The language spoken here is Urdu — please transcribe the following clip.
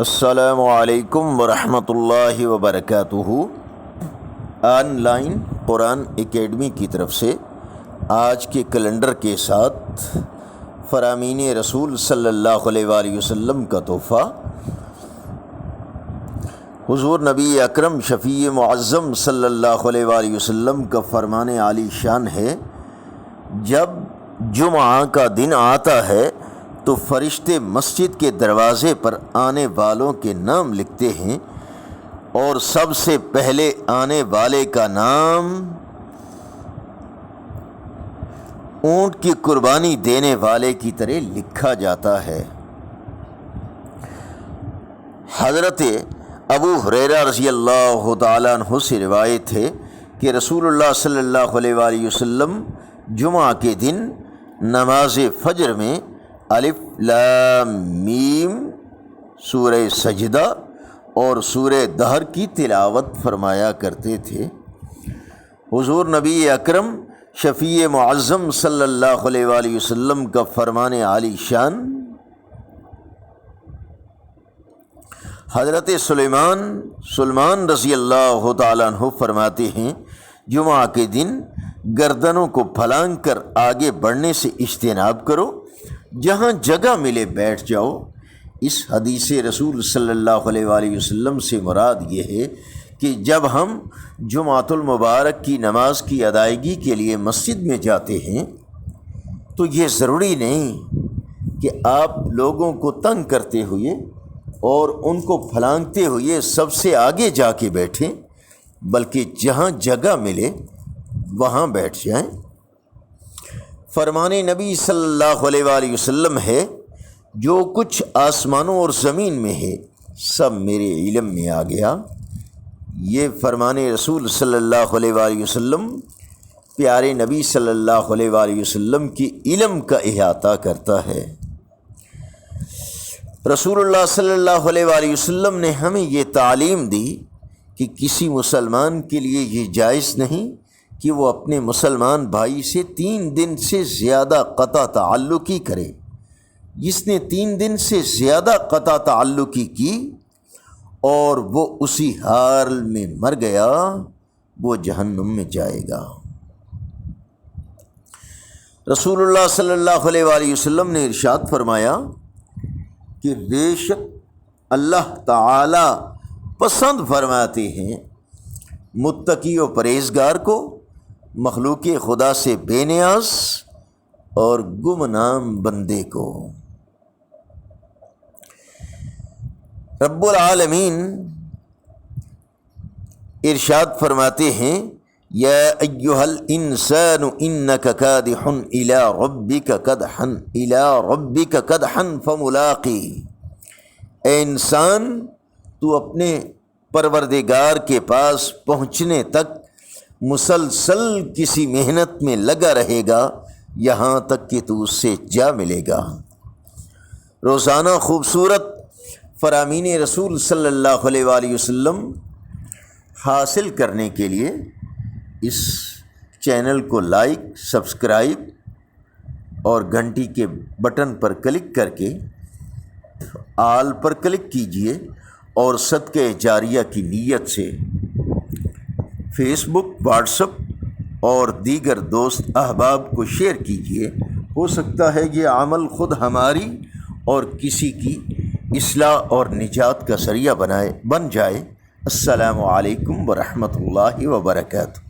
السلام علیکم ورحمۃ اللہ وبرکاتہ۔ آن لائن قرآن اکیڈمی کی طرف سے آج کے کیلنڈر کے ساتھ فرامین رسول صلی اللہ علیہ وآلہ وسلم کا تحفہ حضور نبی اکرم شفیع معظم صلی اللہ علیہ وآلہ وسلم کا فرمان عالی شان ہے، جب جمعہ کا دن آتا ہے تو فرشتے مسجد کے دروازے پر آنے والوں کے نام لکھتے ہیں، اور سب سے پہلے آنے والے کا نام اونٹ کی قربانی دینے والے کی طرح لکھا جاتا ہے۔ حضرت ابو ہریرہ رضی اللہ تعالیٰ عنہ سے روایت ہے کہ رسول اللہ صلی اللہ علیہ وآلہ وسلم جمعہ کے دن نماز فجر میں الف لام میم، سورہ سجدہ اور سورہ دہر کی تلاوت فرمایا کرتے تھے۔ حضور نبی اکرم شفیع معظم صلی اللہ علیہ وآلہ وسلم کا فرمان عالی شان حضرت سلمان رضی اللہ تعالیٰ عنہ فرماتے ہیں، جمعہ کے دن گردنوں کو پھلانگ کر آگے بڑھنے سے اجتناب کرو، جہاں جگہ ملے بیٹھ جاؤ۔ اس حدیث رسول صلی اللہ علیہ وآلہ وسلم سے مراد یہ ہے کہ جب ہم جمعۃ المبارک کی نماز کی ادائیگی کے لیے مسجد میں جاتے ہیں تو یہ ضروری نہیں کہ آپ لوگوں کو تنگ کرتے ہوئے اور ان کو پھلانگتے ہوئے سب سے آگے جا کے بیٹھیں، بلکہ جہاں جگہ ملے وہاں بیٹھ جائیں۔ فرمان نبی صلی اللہ علیہ وآلہ وسلم ہے، جو کچھ آسمانوں اور زمین میں ہے سب میرے علم میں آ گیا۔ یہ فرمان رسول صلی اللہ علیہ وآلہ وسلم پیارے نبی صلی اللہ علیہ وآلہ وسلم کی علم کا احاطہ کرتا ہے۔ رسول اللہ صلی اللہ علیہ وآلہ وسلم نے ہمیں یہ تعلیم دی کہ کسی مسلمان کے لیے یہ جائز نہیں کہ وہ اپنے مسلمان بھائی سے 3 دن سے زیادہ قطع تعلقی کرے۔ جس نے 3 دن سے زیادہ قطع تعلقی کی اور وہ اسی حال میں مر گیا، وہ جہنم میں جائے گا۔ رسول اللہ صلی اللہ علیہ وآلہ وسلم نے ارشاد فرمایا کہ بے شک اللہ تعالی پسند فرماتے ہیں متقی و پرہیزگار کو، مخلوق خدا سے بے نیاز اور گمنام بندے کو۔ رب العالمین ارشاد فرماتے ہیں، یا ایھا الانسان انک کادح الی ربک کدحا فملاقی۔ اے انسان، تو اپنے پروردگار کے پاس پہنچنے تک مسلسل کسی محنت میں لگا رہے گا، یہاں تک کہ تو اس سے جا ملے گا۔ روزانہ خوبصورت فرامین رسول صلی اللہ علیہ وآلہ وسلم حاصل کرنے کے لیے اس چینل کو لائک، سبسکرائب اور گھنٹی کے بٹن پر کلک کر کے آل پر کلک کیجئے، اور صدقہ جاریہ کی نیت سے فیس بک، واٹس ایپ اور دیگر دوست احباب کو شیئر کیجئے۔ ہو سکتا ہے یہ عمل خود ہماری اور کسی کی اصلاح اور نجات کا ذریعہ بن جائے۔ السلام علیکم ورحمۃ اللہ وبرکاتہ۔